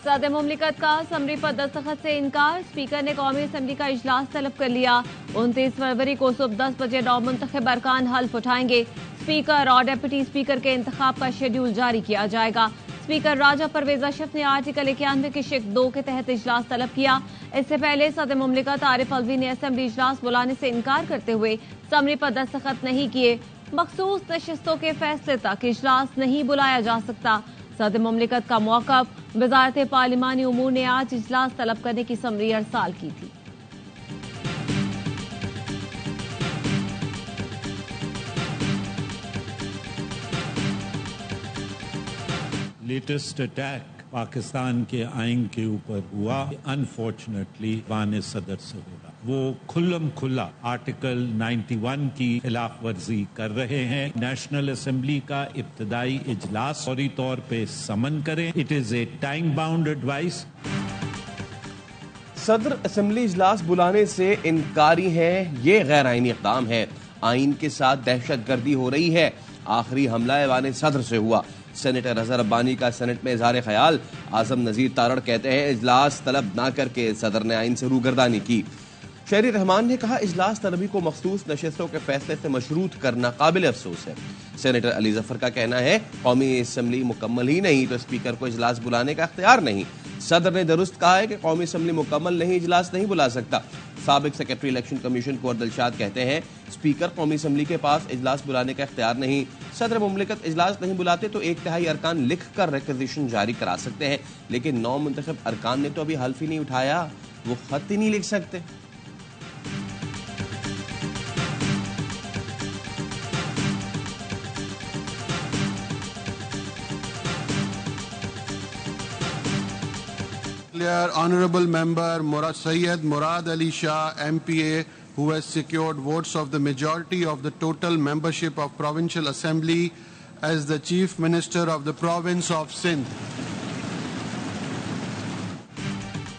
सदर मुमलिकत का असम्बली पर दस्तखत से इनकार। स्पीकर ने कौमी असम्बली का इजलास तलब कर लिया। 29 फरवरी को सुबह 10 बजे नौमुंतखब अरकान हल्फ उठाएंगे। स्पीकर और डिप्टी स्पीकर के इंतखाब का शेड्यूल जारी किया जाएगा। स्पीकर राजा परवेज अशरफ ने आर्टिकल 91 की शिक 2 के तहत इजलास तलब किया। इससे पहले सदर मुमलिकत आरिफ अलवी ने असम्बली इजलास बुलाने से इनकार करते हुए असम्बली पर दस्तखत नहीं किए। मखसूस नशिस्तों के फैसले तक इजलास नहीं बुलाया जा सकता। सदर मुमलिकत का मौक़िफ़। वज़ारत पार्लिमानी उमूर ने आज इजलास तलब करने की समरी अरसाल की थी। लेटेस्ट अटैक पाकिस्तान के आइन के ऊपर हुआ, अनफॉर्चुनेटली वान सदर से होगा। वो खुल्लम खुल्ला आर्टिकल 91 की खिलाफ वर्जी कर रहे हैं। नेशनल असेंबली का इब्तदाई इजलास फौरी तौर पे समन करें। It is a time bound advice. सदर असेंबली इजलास बुलाने से इनकारी है, ये गैर आईनी इक़दाम है। आइन के साथ दहशतगर्दी हो रही है। आखिरी हमला ऐवान सदर से हुआ। सेनेटर अजहर अब्बानी का सेनेट में इजहार ख्याल। आजम नजीर तारड़ कहते हैं इजलास तलब ना करके सदर ने आइन से रूगर्दानी की। शहरी रहमान ने कहा इजलास तलबी को मखसूस नशस्तों के फैसले से मशरूत करना काबिल अफसोस है। सेनेटर अली जफर का कहना है कौमी असम्बली मुकम्मल ही नहीं तो स्पीकर को इजलास बुलाने का इख्तियार नहीं। सदर ने दुरुस्त कहा है कि कौमी असम्बली मुकम्मल नहीं इजलास नहीं बुला सकता। साबिक सेक्रेटरी इलेक्शन कमीशन कुंवर दिलशाद कहते हैं स्पीकर कौमी असम्बली के पास इजलास बुलाने का इख्तियार नहीं। सदर मुमलिकत इजलास नहीं बुलाते तो 1/3 अरकान लिख कर रिक्वेजिशन जारी करा सकते हैं, लेकिन 9 मुंतखब अरकान ने तो अभी हल्फ ही नहीं उठाया, वो खत ही नहीं लिख सकते। Honorable Member Syed Murad Ali Shah, MPA, who has secured votes of the majority of the total membership of Provincial Assembly as the Chief Minister of the Province of Sindh.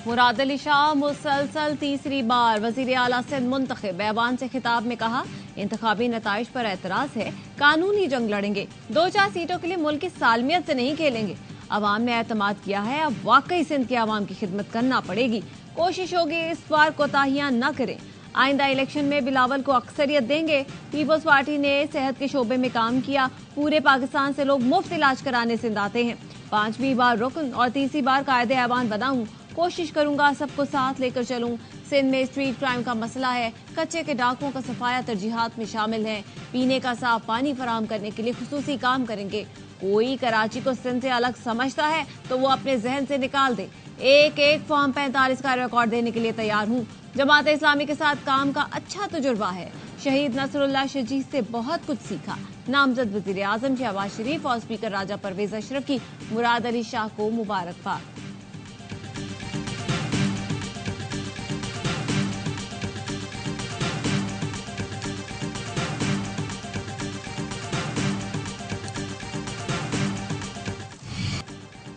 Murad Ali Shah मुसलसल तीसरी बार वजीर आला सिंध मुंतखब। ऐवान से खिताब में कहा इंतखाबी नताइज पर एतराज है, कानूनी जंग लड़ेंगे। 2-4 सीटों के लिए मुल्क की सालमियत से नहीं खेलेंगे। अवाम ने एतमाद किया है, अब वाकई सिंध के अवाम की खिदमत करना पड़ेगी। कोशिश होगी इस बार कोताहियां न करें। आइंदा इलेक्शन में बिलावल को अक्सरियत देंगे। पीपल्स पार्टी ने सेहत के शोबे में काम किया। पूरे पाकिस्तान से लोग मुफ्त इलाज कराने सिंध आते हैं। 5वीं बार रुकन और तीसरी बार कायदे ऐवान बना हूँ। कोशिश करूंगा सबको साथ लेकर चलूं। सिंध में स्ट्रीट क्राइम का मसला है। कच्चे के डाकुओं का सफाया तरजीहात में शामिल है। पीने का साफ पानी फराहम करने के लिए खुसूसी काम करेंगे। कोई कराची को सिंध से अलग समझता है तो वो अपने जहन से निकाल दे। एक फॉर्म 45 का रिकॉर्ड देने के लिए तैयार हूँ। जमात इस्लामी के साथ काम का अच्छा तजुर्बा है। शहीद नसरुल्लाह शजीद से बहुत कुछ सीखा। नामजद वजीर आजम शहबाज शरीफ और स्पीकर राजा परवेज अशरफ की मुराद अली शाह को मुबारकबाद।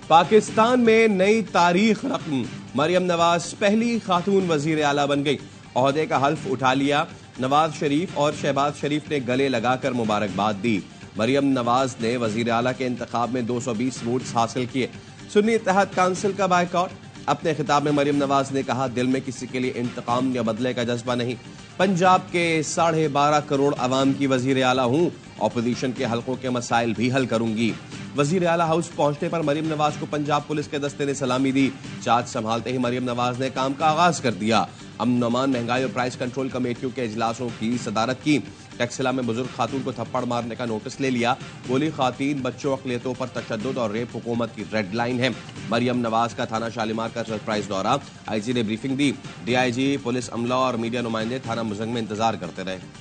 पाकिस्तान में नई तारीख रकम। मरियम नवाज पहली खातून वजीर आला बन गई। ओहदे का हल्फ उठा लिया। नवाज शरीफ और शहबाज शरीफ ने गले लगाकर मुबारकबाद दी। मरियम नवाज ने वजीर आला के इंतखाब में 220 वोट्स हासिल किए। सुन्नी इत्तेहाद काउंसिल का बायकॉट। अपने खिताब में मरियम नवाज ने कहा दिल में किसी के लिए इंतकाम या बदले का जज्बा नहीं। पंजाब के 12.5 करोड़ अवाम की वजीर आला हूँ। ऑपोजिशन के हलकों के मसाइल भी हल करूंगी। वजीर आला हाउस पहुंचने पर मरियम नवाज को पंजाब पुलिस के दस्ते ने सलामी दी। चार्ज संभालते ही मरियम नवाज ने काम का आगाज कर दिया। अमन अमान, महंगाई और प्राइस कंट्रोल कमेटियों के इजलासों की सदारत की। टैक्सिला में बुजुर्ग खातून को थप्पड़ मारने का नोटिस ले लिया। बोली खातून बच्चों अक़लियतों पर तशद्दुद और रेप हुकूमत की रेड लाइन है। मरियम नवाज का थाना शालीमार का सरप्राइज दौरा। आईजी ने ब्रीफिंग दी। डीआईजी, पुलिस अमला और मीडिया नुमाइंदे थाना मुजंग में इंतजार करते रहे।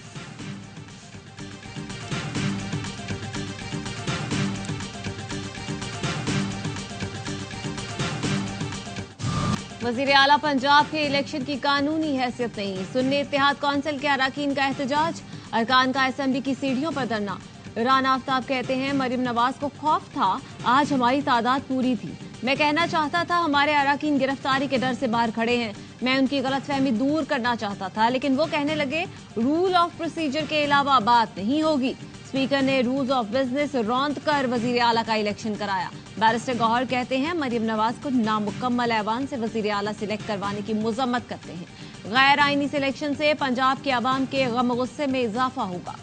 वजीर आला पंजाब के इलेक्शन की कानूनी हैसियत नहीं। सुन्नी इत्तेहाद कौंसिल के अरकान का एहतजाज। अरकान का असेंबली की सीढ़ियों पर धरना। राना आफ्ताब कहते हैं मरियम नवाज को खौफ था, आज हमारी तादाद पूरी थी। मैं कहना चाहता था हमारे अरकान गिरफ्तारी के डर से बाहर खड़े हैं। मैं उनकी गलतफहमी दूर करना चाहता था, लेकिन वो कहने लगे रूल ऑफ प्रोसीजर के अलावा बात नहीं होगी। स्पीकर ने रूल्स ऑफ बिजनेस रौंद कर वजीर आला का इलेक्शन कराया। बैरिस्टर गौहर कहते हैं मरियम नवाज को नामुकम्मल ऐवान से वजीर आला सिलेक्ट करवाने की मजम्मत करते हैं। गैर आईनी सिलेक्शन से पंजाब के अवाम के गम गुस्से में इजाफा होगा।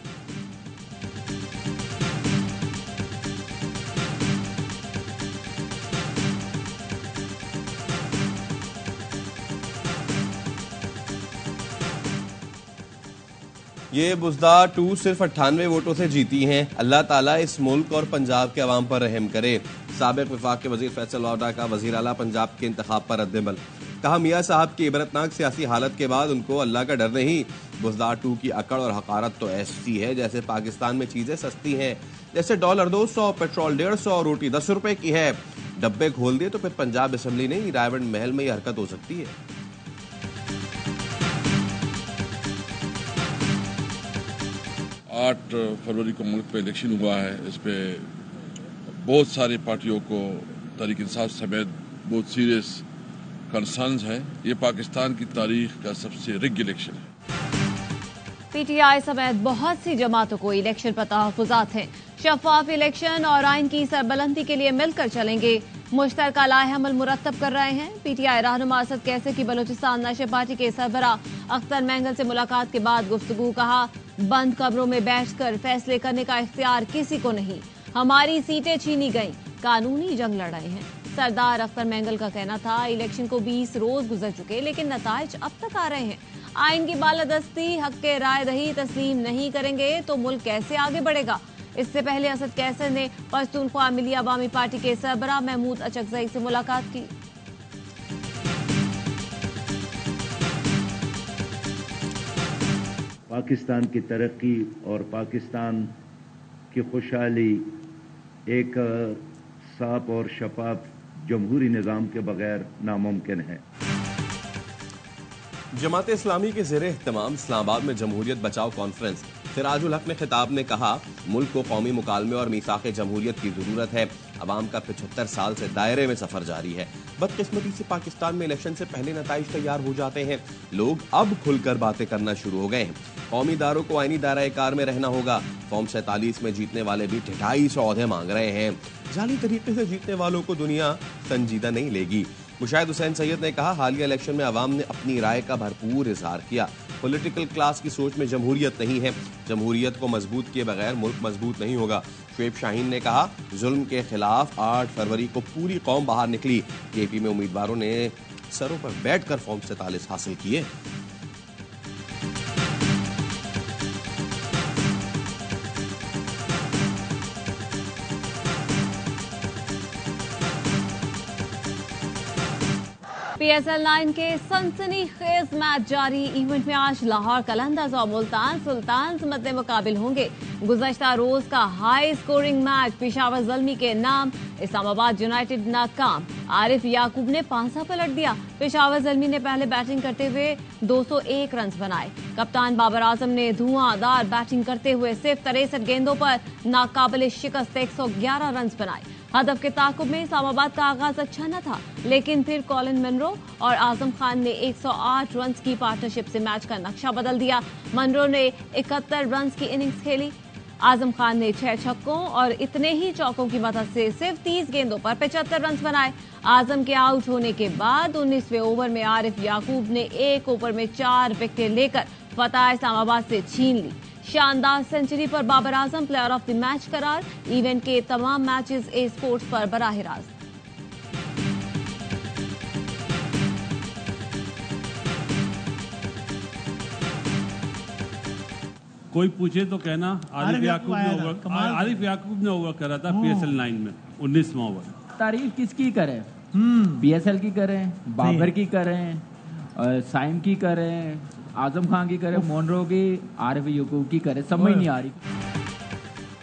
ये बुज़दार 2 सिर्फ 98 वोटों से जीती हैं। अल्लाह ताला इस मुल्क और पंजाब के अवाम पर रहम करे। साबिक वफाक के वजीर फैसल वाडा का वजीर आला पंजाब के इंतखाब पर रद्दमल। कहा मियाँ साहब की इबरतनाक सियासी हालत के बाद उनको अल्लाह का डर नहीं। बुज़दार 2 की अकड़ और हकारत तो ऐसी है जैसे पाकिस्तान में चीजें सस्ती हैं, जैसे डॉलर 200, पेट्रोल 150, रोटी 10 रुपए की है। डब्बे खोल दिए तो फिर पंजाब असेंबली नहीं, रायवंड महल में ये हरकत हो सकती है। 8 फरवरी को मुल्क पे इलेक्शन हुआ है। इस पे बहुत सारी पार्टियों को तहरीक इंसाफ समेत बहुत सीरियस कंसर्न्स हैं। ये पाकिस्तान की तारीख का सबसे रिग इलेक्शन है। पीटीआई समेत बहुत सी जमातों को इलेक्शन पर तहफ्फुज़ात हैं। शफाफ इलेक्शन और आइन की सरबलंदी के लिए मिलकर चलेंगे। मुश्तरका लाए-अमल मुरतब कर रहे हैं। पीटीआई रहनुमा असद कैसर की बलोचिस्तान नशर पार्टी के सरबरा अख्तर मैंगल से मुलाकात के बाद गुफ्तगू। कहा बंद कमरों में बैठकर फैसले करने का इख्तियार किसी को नहीं, हमारी सीटें छीनी गईं, कानूनी जंग लड़ रहे हैं। सरदार अख्तर मैंगल का कहना था इलेक्शन को 20 रोज गुजर चुके लेकिन नताइज अब तक आ रहे हैं। आइन की बालादस्ती, हक के राय दही तस्लीम नहीं करेंगे तो मुल्क कैसे आगे बढ़ेगा। इससे पहले असद कैसर ने पश्तूनख्वा मिली अवामी पार्टी के सरबराह महमूद अचकजई से मुलाकात की। पाकिस्तान की तरक्की और पाकिस्तान की खुशहाली एक साफ और शफाफ जमहूरी निज़ाम के बगैर नामुमकिन है। जमात इस्लामी के ज़ेरे इह्तिमाम इस्लामाबाद में जमहूरियत बचाओ कॉन्फ्रेंस। सिराजुल हक ने खिताब में कहा मुल्क को कौमी मुकालमे और मीसाक़े जमहूरियत की जरूरत है। अवाम का 75 साल से दायरे में सफर जारी है। बदकिस्मती से पाकिस्तान में इलेक्शन से पहले नताइज तैयार हो जाते हैं। लोग अब खुलकर बातें करना शुरू हो गए हैं। कौमी इदारों को आईनी दायरा कार में रहना होगा। फॉर्म 47 में जीतने वाले भी 250 ओहदे मांग रहे हैं। जाली तरीके से जीतने वालों को दुनिया संजीदा नहीं लेगी। मुशाहिद हुसैन सैयद ने कहा हालिया इलेक्शन में अवाम ने अपनी राय का भरपूर इजहार किया। पॉलिटिकल क्लास की सोच में जमहूरियत नहीं है। जमहूरियत को मजबूत किए बगैर मुल्क मजबूत नहीं होगा। शुएब शाहीन ने कहा जुल्म के खिलाफ 8 फरवरी को पूरी कौम बाहर निकली। केपी में उम्मीदवारों ने सरों पर बैठकर फॉर्म 47 हासिल किए। PSL 9 के सनसनीखेज मैच जारी। इवेंट में आज लाहौर कलंदर्स और मुल्तान सुल्तान्स मद्दे मुकाबिल होंगे। गुज़श्ता रोज का high scoring match Peshawar Zalmi के नाम इस्लामाबाद यूनाइटेड नाकाम। आरिफ याकूब ने पांसा पलट दिया। पेशावर ज़ल्मी ने पहले बैटिंग करते हुए 201 रन बनाए। कप्तान बाबर आजम ने धुआंधार बैटिंग करते हुए सिर्फ 63 गेंदों पर नाकाबिल शिकस्त 111 रन बनाए। हदफ के ताकुब में इस्लामाबाद का आगाज अच्छा न था लेकिन फिर कॉलिन मनरो और आजम खान ने 108 रन की पार्टनरशिप से मैच का नक्शा बदल दिया। मनरो ने 71 रन की इनिंग्स खेली। आजम खान ने 6 छक्कों और इतने ही चौकों की मदद से सिर्फ 30 गेंदों पर 75 रन बनाए। आजम के आउट होने के बाद 19वें ओवर में आरिफ याकूब ने 1 ओवर में 4 विकेटें लेकर फतह इस्लामाबाद से छीन ली। शानदार सेंचुरी पर Babar Azam player of the match करार। इवेंट के तमाम मैचेस ए स्पोर्ट्स पर बराह रास्त। कोई पूछे तो कहना आरिफ याकूब ने ओवर करा था PSL 9 में 19वां ओवर। तारीफ किसकी करें? PSL की करें, बाबर की करें, साइम की करें, आजम खान की करें, मोनरो की, आरिफ याकूब की करें, समझ नहीं आ रही।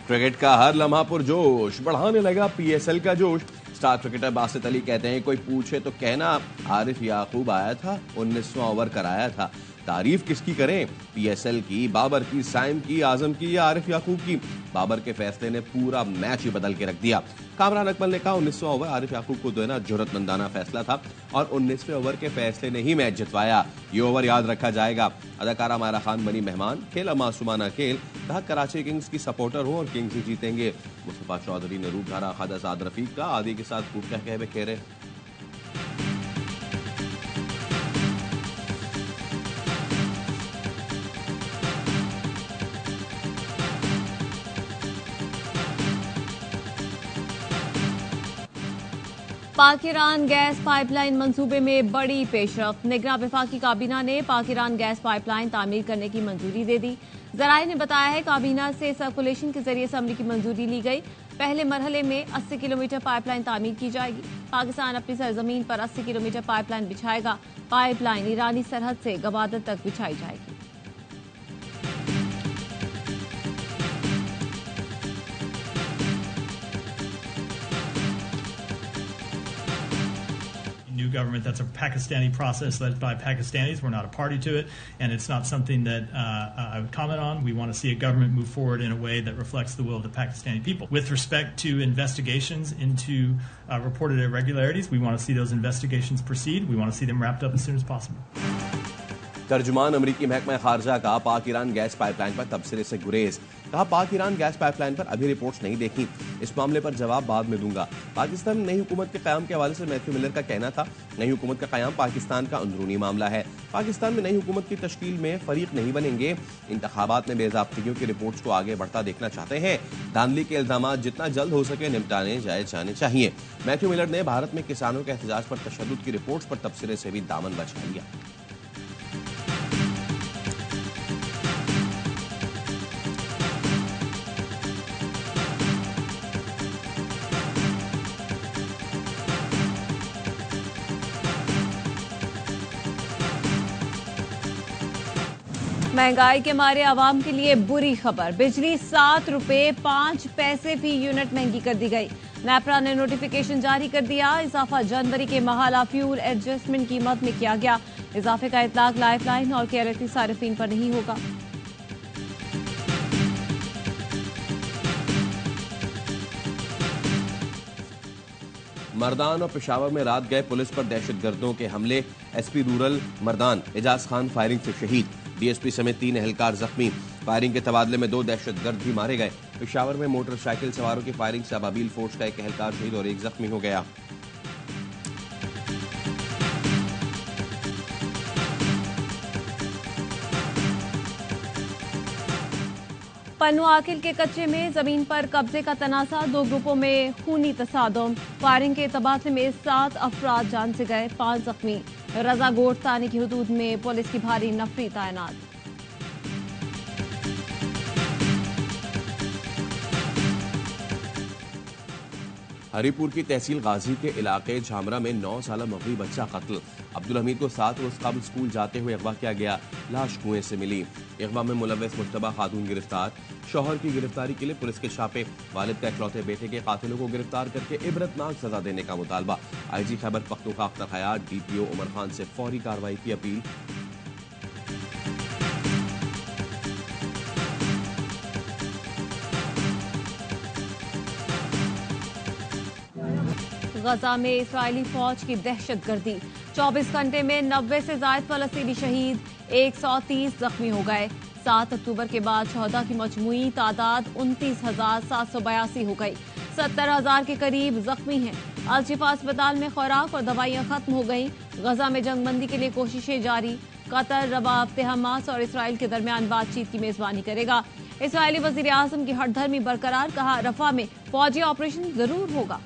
क्रिकेट का हर लम्हा पुरजोश बढ़ाने लगा PSL का जोश। स्टार क्रिकेटर बासित अली कहते हैं कोई पूछे तो कहना आरिफ याकूब आया था, 19वां ओवर कराया था। तारीफ किसकी करें, पीएसएल की, बाबर की, साइम की, आजम की या आरिफ याकूब की? बाबर के फैसले ने पूरा मैच ही बदल के रख दिया। कामरान अकमल ने कहा 19वां ओवर आरिफ याकूब को देना जुर्रतमंदाना फैसला था और 19वें ओवर के फैसले ने ही मैच जितवाया। ये ओवर याद रखा जाएगा। अदाकारा मायरा खान बनी मेहमान, खेला मासूमाना खेल, कहा कराची किंग्स की सपोर्टर हूं और किंग्स ही जीतेंगे। मुस्तफा चौधरी ने रूप धारा खादा साद रफीक का आदि के साथ खूब कह बिखेरे। पाक ईरान गैस पाइपलाइन मंसूबे में बड़ी पेशरफ। निगरां वफाकी काबीना ने पाक ईरान गैस पाइपलाइन तामीर करने की मंजूरी दे दी। जराये ने बताया है काबीना से सर्कुलेशन के जरिए अमल की मंजूरी ली गई। पहले मरहले में 80 किलोमीटर पाइपलाइन तामीर की जाएगी। पाकिस्तान अपनी सरजमीन पर 80 किलोमीटर पाइपलाइन बिछाएगा। पाइपलाइन ईरानी सरहद से गवादर तक बिछाई जाएगी। Government. That's a Pakistani process led by Pakistanis. We're not a party to it, and it's not something that I would comment on. We want to see a government move forward in a way that reflects the will of the Pakistani people. With respect to investigations into reported irregularities, we want to see those investigations proceed. We want to see them wrapped up as soon as possible. तर्जुमान अमरीकी महकमा खारजा का पाक Iran gas pipeline पर तबसरे से गुरेज। कहा पाक Iran gas pipeline पर अभी रिपोर्ट्स नहीं देखी, इस मामले पर जवाब बाद में दूंगा। पाकिस्तान में नई हुकूमत के क़याम के हवाले से मैथ्यू मिलर का कहना था नई हुकूमत का क़याम पाकिस्तान का अंदरूनी मामला है। पाकिस्तान में नई हुकूमत की तश्कील में फरीक नहीं बनेंगे। इंतखाबात में बेज़ाब्तियों की रिपोर्ट्स को आगे बढ़ता देखना चाहते हैं। धांधली के इल्जामात जितना जल्द हो सके निपटाने जाने चाहिए। मैथ्यू मिलर ने भारत में किसानों के एहतजाज पर तशद्दुद की रिपोर्ट्स पर तबसरे से भी दामन बचा लिया। महंगाई के मारे आवाम के लिए बुरी खबर। बिजली 7 रुपए 5 पैसे फी यूनिट महंगी कर दी गई। नेपरा ने नोटिफिकेशन जारी कर दिया। इजाफा जनवरी के महाला फ्यूल एडजस्टमेंट कीमत में किया गया। इजाफे का इतलाक लाइफलाइन और केएलएफटी सारिफीन पर नहीं होगा। मर्दान और पेशावर में रात गए पुलिस पर दहशतगर्दों के हमले। SP rural Mardan Ejaz Khan firing से शहीद। डीएसपी समेत 3 एहलकार जख्मी। फायरिंग के तबादले में 2 दहशतगर्द भी मारे गए। पेशावर में मोटरसाइकिल सवारों की फायरिंग से अबाबील फोर्स का 1 एहलकार शहीद और 1 जख्मी हो गया। पन्नू आकिल के कच्चे में जमीन पर कब्जे का तनाजा। 2 ग्रुपों में खूनी तसादुम। फायरिंग के तबादले में 7 अफराद जान से गए, 5 जख्मी। रजा गोट थाने की हुदूद में पुलिस की भारी नफरी तैनात। हरीपुर की तहसील गाजी के इलाके झामरा में 9 साला मगरी बच्चा कत्ल। अब्दुल हमीद को 7 रोज कबल स्कूल जाते हुए अगवा किया गया। लाश कुएं से मिली। अगवा में मुलव्वस मुश्तबा खातून गिरफ्तार। शौहर की गिरफ्तारी के लिए पुलिस के छापे। वालिद का इकलौते बेटे के कातिलों को गिरफ्तार करके इबरतनाक सजा देने का मुतालबा। आईजी खैबर पख्तूनख्वा अख्तर हयात डीपीओ उमर खान से फौरी कार्रवाई की अपील। गजा में इस्राएली फौज की दहशतगर्दी। 24 घंटे में 90 से ज्यादा फलस्तीनी शहीद, 130 जख्मी हो गए। 7 अक्टूबर के बाद 14 की मजमूई तादाद 29,782 हो गई। 70,000 के करीब जख्मी हैं। अल-शिफा अस्पताल में खुराक और दवाइयां खत्म हो गई। गजा में जंगबंदी के लिए कोशिशें जारी। कतर रबा हफ्ते हमास और इसराइल के दरमियान बातचीत की मेजबानी करेगा। इसराइली वजीर आजम की हठधर्मी बरकरार, कहा रफा में फौजी ऑपरेशन जरूर होगा।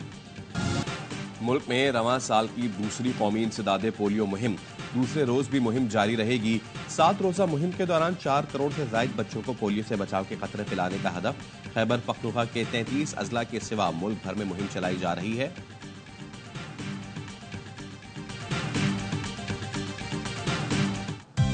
मुल्क में रवां साल की दूसरी कौमी इंसदादे पोलियो मुहिम। दूसरे रोज भी मुहिम जारी रहेगी। 7 रोजा मुहिम के दौरान 4 करोड़ से ज्यादा बच्चों को पोलियो से बचाव के कतरे पिलाने का हदफ। खैबर पख्तूनख्वा के 33 अजला के सिवा मुल्क भर में मुहिम चलाई जा रही है।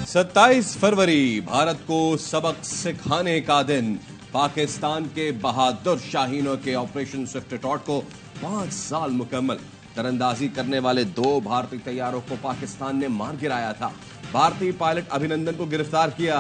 सत्ताईस फरवरी भारत को सबक सिखाने का दिन। पाकिस्तान के बहादुर शाहीनों के ऑपरेशन स्विफ्ट टॉट को 5 साल मुकम्मल। तरंदाजी करने वाले 2 भारतीय तैयारों को पाकिस्तान ने मार गिराया था। भारतीय पायलट अभिनंदन को गिरफ्तार किया,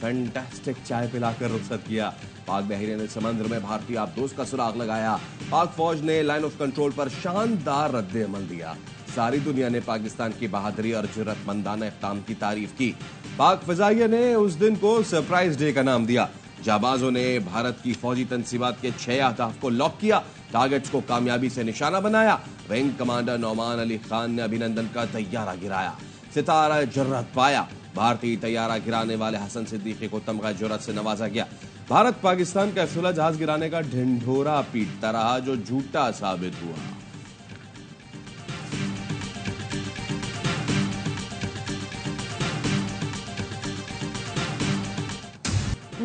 फैंटास्टिक चाय पिलाकर रुखसत किया। पाक बहरीन समंदर में भारतीय आबदोज का सुराग लगाया। पाक फौज ने लाइन ऑफ कंट्रोल पर शानदार रद्द अमल दिया। सारी दुनिया ने पाकिस्तान की बहादुरी और जुर्रतमंदाना इक़दाम की तारीफ की। पाक फजाइया ने उस दिन को सरप्राइज डे का नाम दिया। जाबाजों ने भारत की फौजी तनसीबात के 6 अहदाफ को लॉक किया, टारगेट्स को कामयाबी से निशाना बनाया। विंग कमांडर नौमान अली खान ने अभिनंदन का तैयारा गिराया, सितारा जुर्रत पाया। भारतीय तैयारा गिराने वाले हसन सिद्दीकी को तमगा जुर्रत से नवाजा गया। भारत पाकिस्तान का एफ-16 जहाज गिराने का ढिंढोरा पीटता रहा, जो झूठा साबित हुआ।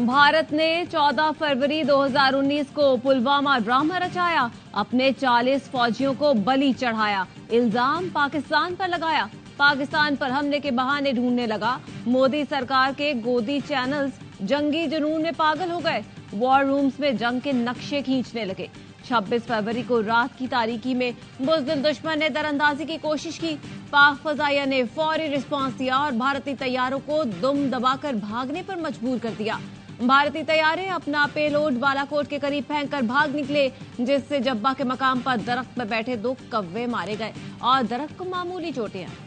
भारत ने 14 फरवरी 2019 को पुलवामा ड्रामा रचाया, अपने 40 फौजियों को बलि चढ़ाया, इल्जाम पाकिस्तान पर लगाया, पाकिस्तान पर हमले के बहाने ढूंढने लगा। मोदी सरकार के गोदी चैनल्स जंगी जुनून में पागल हो गए, वॉर रूम्स में जंग के नक्शे खींचने लगे। 26 फरवरी को रात की तारीकी में बुज़दिल दुश्मन ने दरअंदाजी की कोशिश की। पाक फजाइया ने फौरी रिस्पांस दिया और भारतीय तैयारों को दुम दबाकर भागने पर मजबूर कर दिया। भारतीय तैयारे अपना पेलोड बालाकोट के करीब फेंककर भाग निकले, जिससे जब्बा के मकाम पर दरख्त में बैठे 2 कौवे मारे गए और दरख्त को मामूली चोटें आई।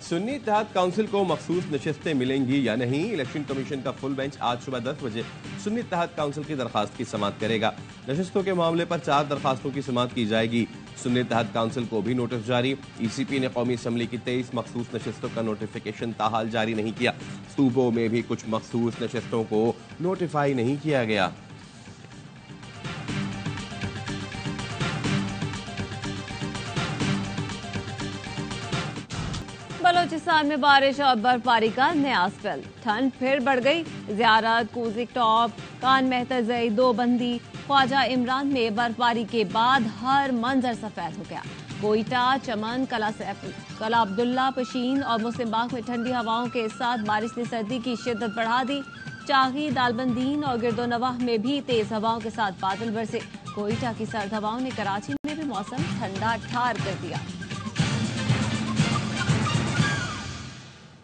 सुन्नी इत्तेहाद काउंसिल को मखसूस नशिस्तें मिलेंगी या नहीं, इलेक्शन कमीशन का फुल बेंच आज सुबह 10 बजे सुन्नी इत्तेहाद काउंसिल की दरखास्त की समाअत करेगा। नशिस्तों के मामले पर 4 दरखास्तों की समाअत की जाएगी। सुन्नी इत्तेहाद काउंसिल को भी नोटिस जारी। ईसीपी ने कौमी असम्बली की 23 मखसूस नशिस्तों का नोटिफिकेशन ताहाल जारी नहीं किया। सूबों में भी कुछ मखसूस नशिस्तों को नोटिफाई नहीं किया गया। बलोचिस्तान में बारिश और बर्फबारी का नया स्पेल, ठंड फिर बढ़ गई। ज़ियारत, कूजिक टॉप, कान मेहतजई, 2 बंदी, ख्वाजा इमरान में बर्फबारी के बाद हर मंजर सफेद हो गया। कोयटा, चमन, कला अब्दुल्ला, पशीन और मुस्लिम बाग में ठंडी हवाओं के साथ बारिश ने सर्दी की शिद्दत बढ़ा दी। चागी, दालबंदीन और गिरदोनवाह में भी तेज हवाओं के साथ बादल बरसे। कोयटा की सर्द हवाओं ने कराची में भी मौसम ठंडा ठार कर दिया।